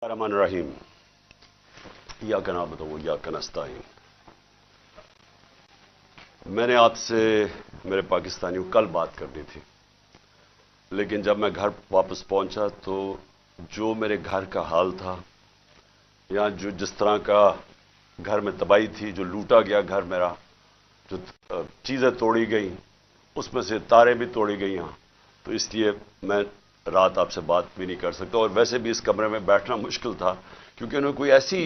الرحمن الرحیم ایاک نعبد و ایاک نستعین۔ میں نے آپ سے میرے پاکستانیوں کل بات کرنی تھی، لیکن جب میں گھر واپس پہنچا تو جو میرے گھر کا حال تھا یا جو جس طرح کا گھر میں تباہی تھی، جو لوٹا گیا گھر میرا، جو چیزیں توڑی گئیں، اس میں سے تاریں بھی توڑی گئی ہیں، تو اس لیے میں رات آپ سے بات بھی نہیں کر سکتا، اور ویسے بھی اس کمرے میں بیٹھنا مشکل تھا کیونکہ انہوں نے کوئی ایسی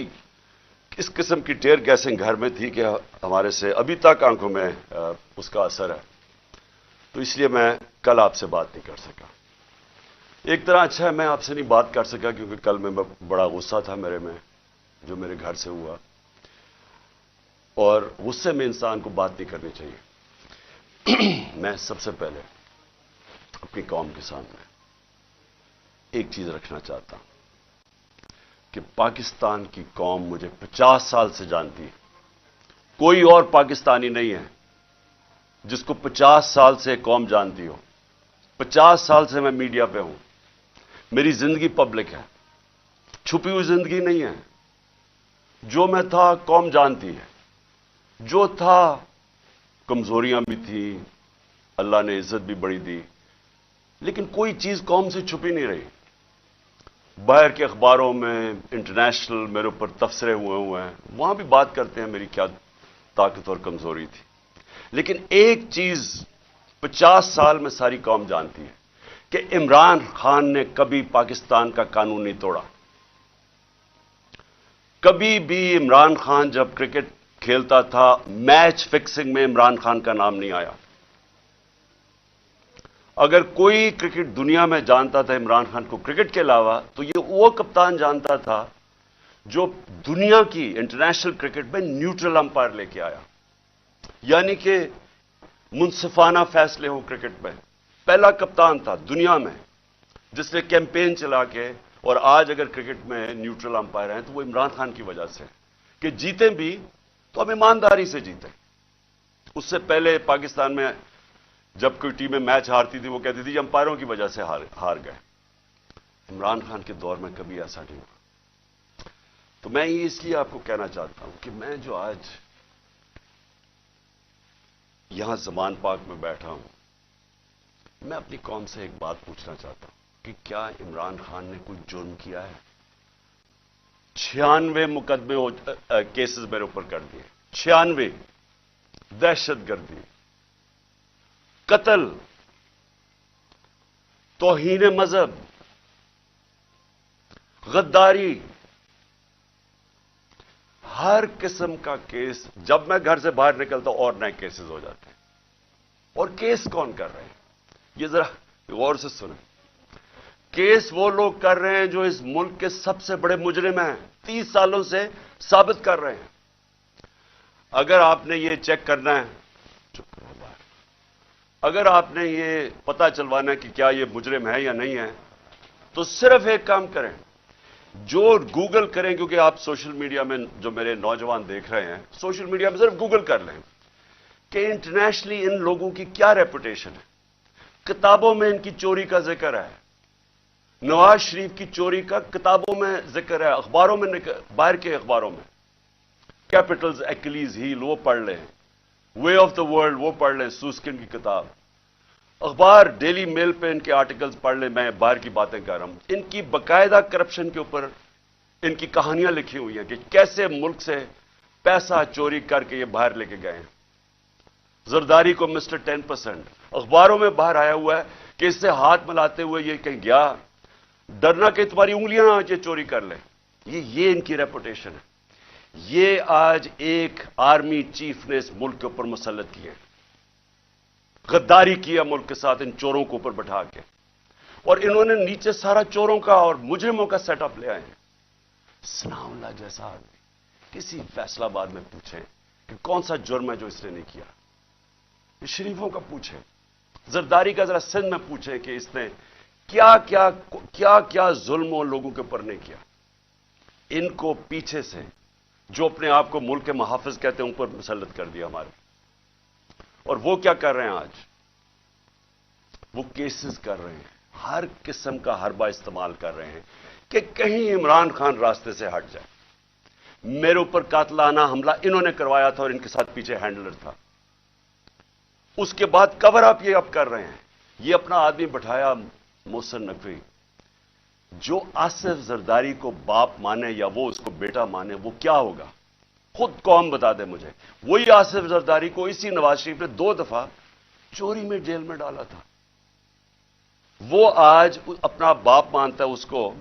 اس قسم کی ٹیئر گیسنگ گھر میں تھی کہ ہمارے سے ابھی تک آنکھوں میں اس کا اثر ہے، تو اس لیے میں کل آپ سے بات نہیں کر سکا۔ ایک طرح اچھا ہے میں آپ سے نہیں بات کر سکا کیونکہ کل میں بڑا غصہ تھا میرے میں جو میرے گھر سے ہوا، اور غصے میں انسان کو بات نہیں کرنی چاہیے۔ میں سب سے پہلے اپنی قوم کے سامنے ایک چیز رکھنا چاہتا ہوں کہ پاکستان کی قوم مجھے 50 سال سے جانتی ہے، کوئی اور پاکستانی نہیں ہے جس کو 50 سال سے قوم جانتی ہو۔ 50 سال سے میں میڈیا پہ ہوں، میری زندگی پبلک ہے، چھپی ہوئی زندگی نہیں ہے۔ جو میں تھا قوم جانتی ہے، جو تھا کمزوریاں بھی تھی، اللہ نے عزت بھی بڑی دی، لیکن کوئی چیز قوم سے چھپی نہیں رہی۔ باہر کے اخباروں میں انٹرنیشنل میرے اوپر تبصرے ہوئے ہیں، وہاں بھی بات کرتے ہیں میری کیا طاقت اور کمزوری تھی، لیکن ایک چیز 50 سال میں ساری قوم جانتی ہے کہ عمران خان نے کبھی پاکستان کا قانون نہیں توڑا۔ کبھی بھی عمران خان جب کرکٹ کھیلتا تھا، میچ فکسنگ میں عمران خان کا نام نہیں آیا۔ اگر کوئی کرکٹ دنیا میں جانتا تھا عمران خان کو کرکٹ کے علاوہ، تو یہ وہ کپتان جانتا تھا جو دنیا کی انٹرنیشنل کرکٹ میں نیوٹرل امپائر لے کے آیا، یعنی کہ منصفانہ فیصلے ہو کرکٹ میں۔ پہلا کپتان تھا دنیا میں جس نے کیمپین چلا کے، اور آج اگر کرکٹ میں نیوٹرل امپائر ہیں تو وہ عمران خان کی وجہ سے کہ جیتے بھی تو ہم ایمانداری سے جیتے۔ اس سے پہلے پاکستان میں جب کوئی ٹیمیں میچ ہارتی تھی وہ کہتی تھی امپائروں کی وجہ سے ہار گئے۔ عمران خان کے دور میں کبھی ایسا نہیں ہوا۔ تو میں یہ اس لیے آپ کو کہنا چاہتا ہوں کہ میں جو آج یہاں زمان پاک میں بیٹھا ہوں، میں اپنی قوم سے ایک بات پوچھنا چاہتا ہوں کہ کیا عمران خان نے کوئی جرم کیا ہے؟ 96 مقدمے کیسز میرے اوپر کر دیے، 96، دہشت گردی، قتل، توہین مذہب، غداری، ہر قسم کا کیس۔ جب میں گھر سے باہر نکلتا اور نئے کیسز ہو جاتے ہیں۔ اور کیس کون کر رہے ہیں؟ یہ ذرا غور سے سنیں۔ کیس وہ لوگ کر رہے ہیں جو اس ملک کے سب سے بڑے مجرم ہیں، 30 سالوں سے ثابت کر رہے ہیں۔ اگر آپ نے یہ چیک کرنا ہے، چپ کرو باہر، اگر آپ نے یہ پتہ چلوانا ہے کہ کیا یہ مجرم ہے یا نہیں ہے، تو صرف ایک کام کریں، جو گوگل کریں، کیونکہ آپ سوشل میڈیا میں جو میرے نوجوان دیکھ رہے ہیں، سوشل میڈیا میں صرف گوگل کر لیں کہ انٹرنیشنلی ان لوگوں کی کیا ریپوٹیشن ہے۔ کتابوں میں ان کی چوری کا ذکر ہے، نواز شریف کی چوری کا کتابوں میں ذکر ہے، اخباروں میں، باہر کے اخباروں میں۔ کیپٹلز، ایکلیز ہیل وہ پڑھ لیں، وے آف دا ورلڈ وہ پڑھ لیں، سوسکن کی کتاب، اخبار ڈیلی میل پہ ان کے آرٹیکلز پڑھ لیں۔ میں باہر کی باتیں کر رہا ہوں، ان کی باقاعدہ کرپشن کے اوپر ان کی کہانیاں لکھی ہوئی ہیں کہ کیسے ملک سے پیسہ چوری کر کے یہ باہر لے کے گئے ہیں۔ زرداری کو مسٹر 10%، اخباروں میں باہر آیا ہوا ہے کہ اس سے ہاتھ ملاتے ہوئے یہ کہیں گیا، ڈرنا کہ تمہاری انگلیاں یہ چوری کر لیں۔ یہ ان کی ریپوٹیشن ہے۔ یہ آج ایک آرمی چیف نے اس ملک کے اوپر مسلط کیا، غداری کیا ملک کے ساتھ ان چوروں کو اوپر بٹھا کے، اور انہوں نے نیچے سارا چوروں کا اور مجرموں کا سیٹ اپ لے آئے ہیں۔ ثناء اللہ جیسا آدمی کسی فیصلہ آباد میں پوچھیں کہ کون سا جرم ہے جو اس نے نہیں کیا، یہ شریفوں کا پوچھیں، زرداری کا ذرا سندھ میں پوچھیں کہ اس نے کیا ظلم لوگوں کے اوپر نہیں کیا۔ ان کو پیچھے سے جو اپنے آپ کو ملک کے محافظ کہتے ہیں اوپر مسلط کر دیا ہمارے، اور وہ کیا کر رہے ہیں آج؟ وہ کیسز کر رہے ہیں، ہر قسم کا حربہ استعمال کر رہے ہیں کہ کہیں عمران خان راستے سے ہٹ جائے. میرے اوپر قاتلانہ حملہ انہوں نے کروایا تھا اور ان کے ساتھ پیچھے ہینڈلر تھا. اس کے بعد کور اپ یہ اب کر رہے ہیں. یہ اپنا آدمی بٹھایا محسن نقوی, جو آصف زرداری کو باپ مانے یا وہ اس کو بیٹا مانے, وہ کیا ہوگا خود قوم بتا دے مجھے. وہی آصف زرداری کو اسی نواز شریف نے 2 دفعہ چوری میں جیل میں ڈالا تھا. وہ آج اپنا باپ مانتا ہے اس کو.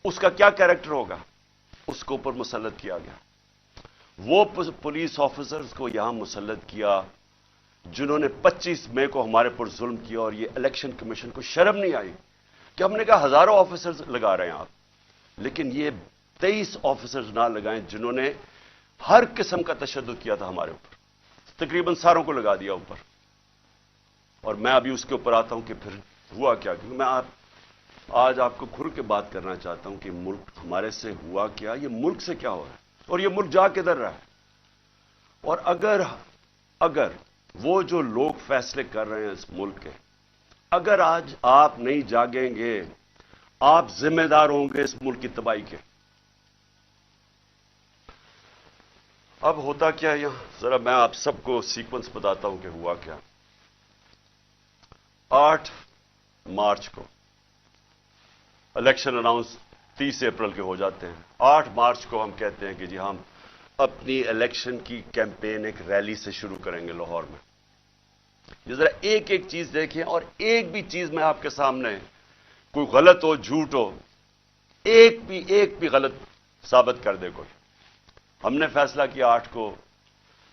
اس کا کیا کیریکٹر ہوگا؟ اس کو اوپر مسلط کیا گیا. وہ پولیس آفیسرز کو یہاں مسلط کیا جنہوں نے 25 مئی کو ہمارے پر ظلم کیا, اور یہ الیکشن کمیشن کو شرم نہیں آئی کہ ہم نے کہا ہزاروں آفیسرز لگا رہے ہیں آپ, لیکن یہ 23 آفیسرز نہ لگائیں جنہوں نے ہر قسم کا تشدد کیا تھا ہمارے اوپر. تقریباً ساروں کو لگا دیا اوپر. اور میں ابھی اس کے اوپر آتا ہوں کہ پھر ہوا کیا, کیونکہ میں آج آپ کو کھل کے بات کرنا چاہتا ہوں کہ ملک ہمارے سے ہوا کیا, یہ ملک سے کیا ہو رہا ہے, اور یہ ملک جا کدھر رہا ہے. اور اگر وہ جو لوگ فیصلے کر رہے ہیں اس ملک کے, اگر آج آپ نہیں جاگیں گے, آپ ذمہ دار ہوں گے اس ملک کی تباہی کے. اب ہوتا کیا یہاں, ذرا میں آپ سب کو سیکوینس بتاتا ہوں کہ ہوا کیا. 8 مارچ کو الیکشن اناؤنس 30 اپریل کے ہو جاتے ہیں. 8 مارچ کو ہم کہتے ہیں کہ جی ہم اپنی الیکشن کی کیمپین ایک ریلی سے شروع کریں گے لاہور میں. یہ ذرا ایک ایک چیز دیکھیں, اور ایک بھی چیز میں آپ کے سامنے کوئی غلط ہو, جھوٹ ہو, ایک بھی غلط ثابت کر دے کوئی. ہم نے فیصلہ کیا 8 کو,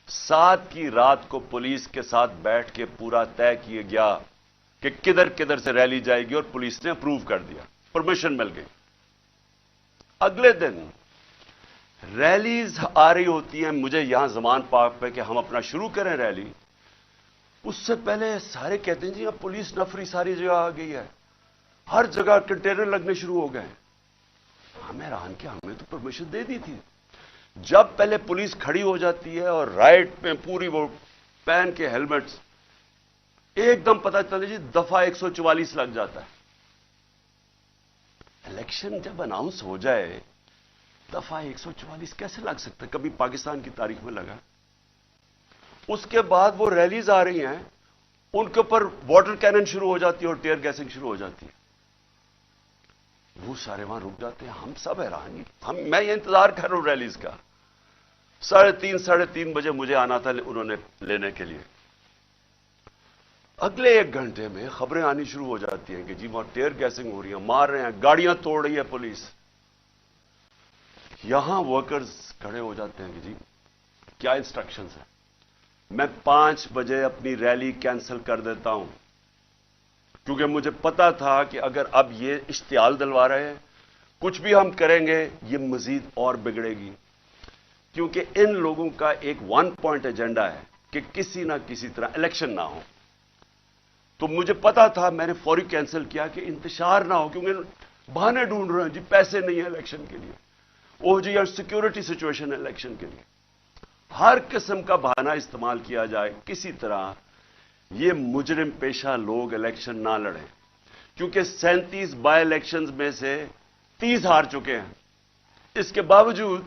7 کی رات کو پولیس کے ساتھ بیٹھ کے پورا طے کیا گیا کہ کدھر کدھر سے ریلی جائے گی, اور پولیس نے اپروو کر دیا, پرمیشن مل گئی. اگلے دن ریلیز آ رہی ہوتی ہیں مجھے یہاں زمان پارک پہ کہ ہم اپنا شروع کریں ریلی. اس سے پہلے سارے کہتے ہیں جی اب پولیس نفری ساری جگہ آ گئی ہے, ہر جگہ کنٹینر لگنے شروع ہو گئے. ہمیں حیران کیا, ہمیں تو پرمیشن دے دی تھی. جب پہلے پولیس کھڑی ہو جاتی ہے اور رائٹ پہ پوری وہ پہن کے ہیلمٹس, ایک دم پتہ چلتا جی دفعہ 144 لگ جاتا ہے. الیکشن جب اناؤنس ہو جائے دفعہ 144 کیسے لگ سکتا ہے؟ کبھی پاکستان کی تاریخ میں لگا. اس کے بعد وہ ریلیز آ رہی ہیں, ان کے اوپر واٹر کینن شروع ہو جاتی ہے اور ٹیئر گیسنگ شروع ہو جاتی ہے. وہ سارے وہاں رک جاتے ہیں. ہم سب حیران, میں یہ انتظار کر رہا ہوں ریلیز کا. 3:30 بجے مجھے آنا تھا انہوں نے لینے کے لیے. اگلے 1 گھنٹے میں خبریں آنی شروع ہو جاتی ہیں کہ جی وہاں ٹیئر گیسنگ ہو رہی ہے, مار رہے ہیں, گاڑیاں توڑ رہی ہے پولیس. یہاں ورکرز کھڑے ہو جاتے ہیں کہ جی کیا انسٹرکشنز ہیں. میں 5 بجے اپنی ریلی کینسل کر دیتا ہوں, کیونکہ مجھے پتا تھا کہ اگر اب یہ اشتعال دلوا رہے ہیں, کچھ بھی ہم کریں گے یہ مزید اور بگڑے گی. کیونکہ ان لوگوں کا ایک 1 پوائنٹ ایجنڈا ہے کہ کسی نہ کسی طرح الیکشن نہ ہو. تو مجھے پتا تھا, میں نے فوری کینسل کیا کہ انتشار نہ ہو, کیونکہ بہانے ڈھونڈ رہے ہیں جی پیسے نہیں ہیں الیکشن کے لیے, وہ جی سیکورٹی سچویشن ہے الیکشن کے لیے. ہر قسم کا بہانہ استعمال کیا جائے, کسی طرح یہ مجرم پیشہ لوگ الیکشن نہ لڑیں. کیونکہ 37 بائی الیکشنز میں سے 30 ہار چکے ہیں. اس کے باوجود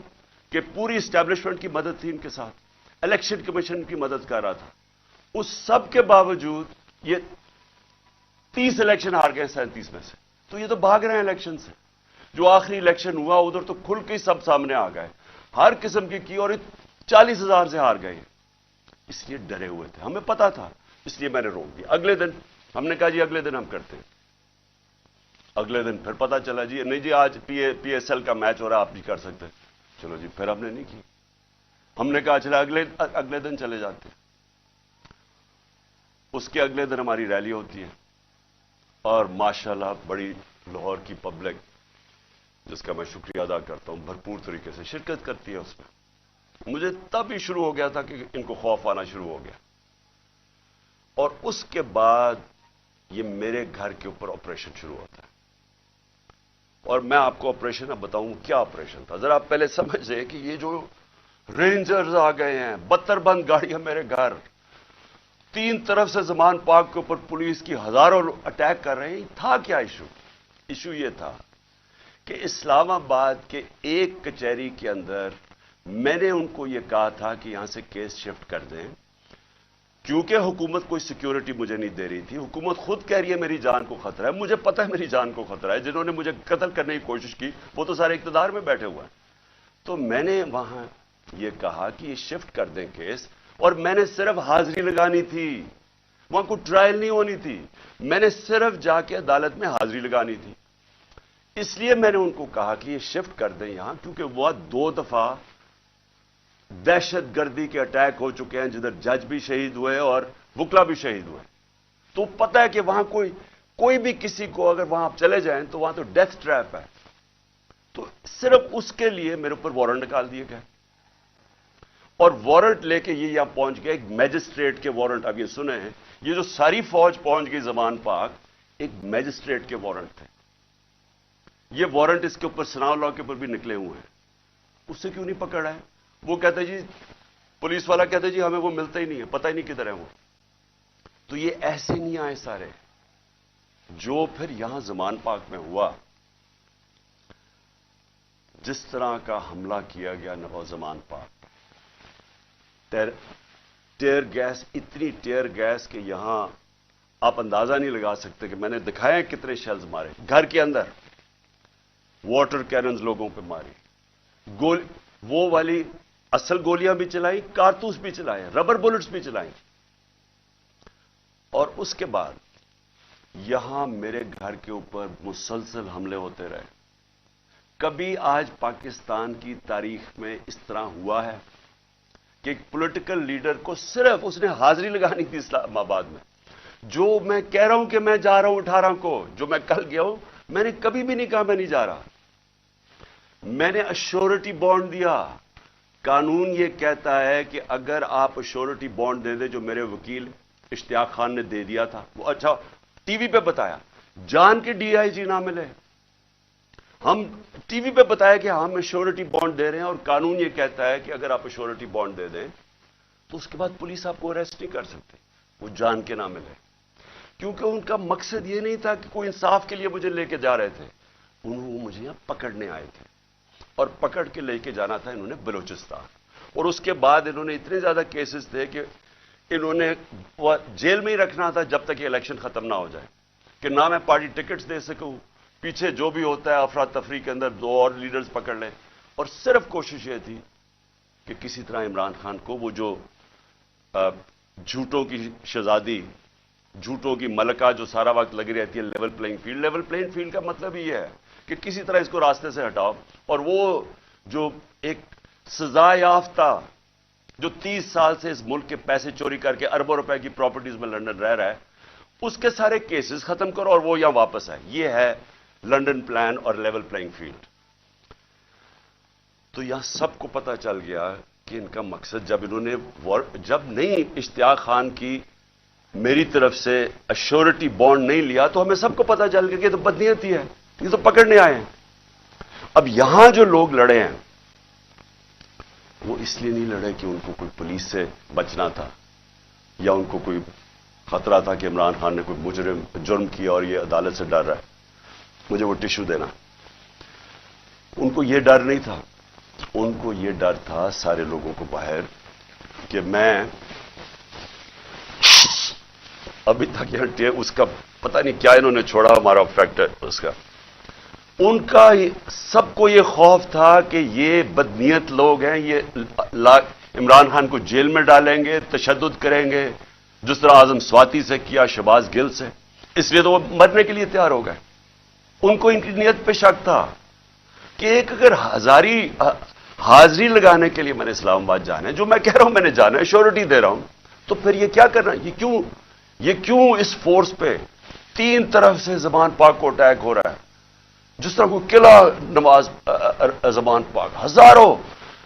کہ پوری اسٹیبلشمنٹ کی مدد تھی ان کے ساتھ, الیکشن کمیشن کی مدد کر رہا تھا, اس سب کے باوجود یہ 30 الیکشن ہار گئے 37 میں سے. تو یہ تو بھاگ رہے ہیں الیکشن سے. جو آخری الیکشن ہوا ادھر تو کھل کے سب سامنے آ گئے, ہر قسم کی اور 40,000 سے ہار گئے. اس لیے ڈرے ہوئے تھے, ہمیں پتا تھا, اس لیے میں نے روک دیا. اگلے دن ہم نے کہا جی اگلے دن ہم کرتے ہیں. اگلے دن پھر پتا چلا جی نہیں جی آج پی ایس ایل کا میچ ہو رہا ہے, آپ نہیں کر سکتے. چلو جی پھر ہم نے نہیں کی. ہم نے کہا چلا اگلے دن چلے جاتے ہیں. اس کے اگلے دن ہماری ریلی ہوتی ہے, اور ماشاءاللہ بڑی لاہور کی پبلک, جس کا میں شکریہ ادا کرتا ہوں, بھرپور طریقے سے شرکت کرتی ہے اس میں. مجھے تب ہی شروع ہو گیا تھا کہ ان کو خوف آنا شروع ہو گیا. اور اس کے بعد یہ میرے گھر کے اوپر آپریشن شروع ہوتا ہے. اور میں آپ کو آپریشن اب بتاؤں کیا آپریشن تھا. ذرا آپ پہلے سمجھ لیں کہ یہ جو رینجرز آ گئے ہیں, 72 بند گاڑیاں میرے گھر, 3 طرف سے زمان پاک کے اوپر پولیس کی ہزاروں اٹیک کر رہے ہیں. تھا کیا ایشو یہ تھا کہ اسلام آباد کے ایک کچہری کے اندر میں نے ان کو یہ کہا تھا کہ یہاں سے کیس شفٹ کر دیں، کیونکہ حکومت کوئی سیکیورٹی مجھے نہیں دے رہی تھی. حکومت خود کہہ رہی ہے میری جان کو خطرہ ہے. مجھے پتہ ہے میری جان کو خطرہ ہے. جنہوں نے مجھے قتل کرنے کی کوشش کی وہ تو سارے اقتدار میں بیٹھے ہوئے ہیں. تو میں نے وہاں یہ کہا کہ یہ شفٹ کر دیں کیس، اور میں نے صرف حاضری لگانی تھی، وہاں کوئی ٹرائل نہیں ہونی تھی. میں نے صرف جا کے عدالت میں حاضری لگانی تھی. اس لیے میں نے ان کو کہا کہ یہ شفٹ کر دیں یہاں، کیونکہ وہ 2 دفعہ دہشت گردی کے اٹیک ہو چکے ہیں جدھر جج بھی شہید ہوئے اور وکلا بھی شہید ہوئے. تو پتہ ہے کہ وہاں کوئی بھی کسی کو اگر وہاں آپ چلے جائیں تو وہاں تو ڈیتھ ٹریپ ہے. تو صرف اس کے لیے میرے اوپر وارنٹ نکال دیے گئے، اور وارنٹ لے کے یہ یہاں پہنچ گئے. ایک میجسٹریٹ کے وارنٹ، اب یہ سنیں ہیں، یہ جو ساری فوج پہنچ گئی زمان پاک، ایک میجسٹریٹ کے وارنٹ تھے. یہ وارنٹ اس کے اوپر ثناء اللہ کے اوپر بھی نکلے ہوئے ہیں. اس سے کیوں نہیں پکڑ رہے؟ وہ کہتے جی، پولیس والا کہتے جی ہمیں وہ ملتا ہی نہیں ہے، پتہ ہی نہیں کدھر ہے وہ. تو یہ ایسے نہیں آئے سارے. جو پھر یہاں زمان پاک میں ہوا، جس طرح کا حملہ کیا گیا نواز زمان پاک، ٹیئر گیس، اتنی ٹیئر گیس کہ یہاں آپ اندازہ نہیں لگا سکتے کہ میں نے دکھایا کتنے شیلز مارے گھر کے اندر. واٹر کیننز لوگوں پہ ماری، وہ والی اصل گولیاں بھی چلائیں، کارتوس بھی چلائے، ربر بلٹس بھی چلائیں. اور اس کے بعد یہاں میرے گھر کے اوپر مسلسل حملے ہوتے رہے. کبھی آج پاکستان کی تاریخ میں اس طرح ہوا ہے کہ ایک پولیٹیکل لیڈر کو صرف اس نے حاضری لگانی تھی اسلام آباد میں. جو میں کہہ رہا ہوں کہ میں جا رہا ہوں 18 کو، جو میں کل گیا ہوں، میں نے کبھی بھی نہیں کہا میں نہیں جا رہا. میں نے ایشورٹی بانڈ دیا. قانون یہ کہتا ہے کہ اگر آپ ایشورٹی بانڈ دے دیں، جو میرے وکیل اشتیاق خان نے دے دیا تھا، وہ اچھا ٹی وی پہ بتایا، جان کے ڈی آئی جی نہ ملے، ہم ٹی وی پہ بتایا کہ ہم ایشورٹی بانڈ دے رہے ہیں، اور قانون یہ کہتا ہے کہ اگر آپ ایشورٹی بانڈ دے دیں تو اس کے بعد پولیس آپ کو اریسٹ نہیں کر سکتے، وہ جان کے نہ ملے. کیونکہ ان کا مقصد یہ نہیں تھا کہ کوئی انصاف کے لیے مجھے لے کے جا رہے تھے، وہ مجھے یہاں پکڑنے آئے تھے، اور پکڑ کے لے کے جانا تھا انہوں نے بلوچستان. اور اس کے بعد انہوں نے اتنے زیادہ کیسز تھے کہ انہوں نے جیل میں ہی رکھنا تھا جب تک یہ الیکشن ختم نہ ہو جائے، کہ نہ میں پارٹی ٹکٹس دے سکوں، پیچھے جو بھی ہوتا ہے افراتفری کے اندر 2 اور لیڈرز پکڑ لیں. اور صرف کوشش یہ تھی کہ کسی طرح عمران خان کو، وہ جو جھوٹوں کی شہزادی، جھوٹوں کی ملکہ جو سارا وقت لگی رہتی ہے level playing field. Level playing field کا مطلب یہ ہے کہ کسی طرح اس کو راستے سے ہٹاؤ. اور وہ جو ایک سزا یافتہ جو 30 سال سے اس ملک کے پیسے چوری کر کے اربوں روپے کی پراپرٹیز میں لندن رہ رہا ہے، اس کے سارے کیسز ختم کرو اور وہ یہاں واپس ہے. یہ ہے لندن پلان اور لیول پلینگ فیلڈ. تو یہاں سب کو پتا چل گیا کہ ان کا مقصد، جب نہیں اشتیاق خان کی میری طرف سے ایشورٹی بانڈ نہیں لیا تو ہمیں سب کو پتا چل گیا کہ یہ تو بدنیتی ہے، یہ تو پکڑنے آئے ہیں. اب یہاں جو لوگ لڑے ہیں وہ اس لیے نہیں لڑے کہ ان کو کوئی پولیس سے بچنا تھا، یا ان کو کوئی خطرہ تھا کہ عمران خان نے کوئی جرم کیا اور یہ عدالت سے ڈر رہا ہے مجھے وہ ٹشو دینا. ان کو یہ ڈر نہیں تھا. ان کو یہ ڈر تھا سارے لوگوں کو باہر کہ میں ابھی تک یہ اس کا پتہ نہیں کیا انہوں نے چھوڑا ہمارا فیکٹر اس کا. ان کا سب کو یہ خوف تھا کہ یہ بدنیت لوگ ہیں، یہ عمران خان کو جیل میں ڈالیں گے، تشدد کریں گے، جس طرح اعظم سواتی سے کیا، شہباز گل سے. اس لیے تو وہ مرنے کے لیے تیار ہو گئے. ان کو ان کی نیت پہ شک تھا کہ ایک اگر حاضری لگانے کے لیے میں نے اسلام آباد جانا ہے، جو میں کہہ رہا ہوں میں نے جانا ہے، شیورٹی دے رہا ہوں، تو پھر یہ کیا کرنا ہے؟ یہ کیوں اس فورس پہ 3 طرف سے زمان پاک کو اٹیک ہو رہا ہے؟ جس طرح کوئی قلعہ زمان پاک، ہزاروں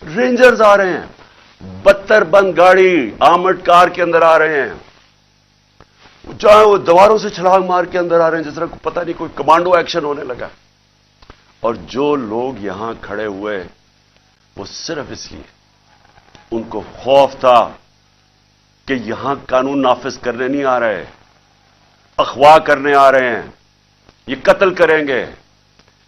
رینجرز آ رہے ہیں، 72 بند گاڑی آرمڈ کار کے اندر آ رہے ہیں، چاہے وہ دیواروں سے چھلانگ مار کے اندر آ رہے ہیں، جس طرح کو پتہ نہیں کوئی کمانڈو ایکشن ہونے لگا. اور جو لوگ یہاں کھڑے ہوئے وہ صرف اس لیے ان کو خوف تھا کہ یہاں قانون نافذ کرنے نہیں آ رہے، اغوا کرنے آ رہے ہیں، یہ قتل کریں گے،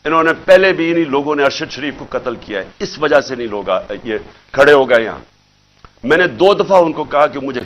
انہوں نے پہلے بھی انہی لوگوں نے ارشد شریف کو قتل کیا ہے، اس وجہ سے نہیں لوگ یہ کھڑے ہو گئے یہاں۔ میں نے 2 دفعہ ان کو کہا کہ مجھے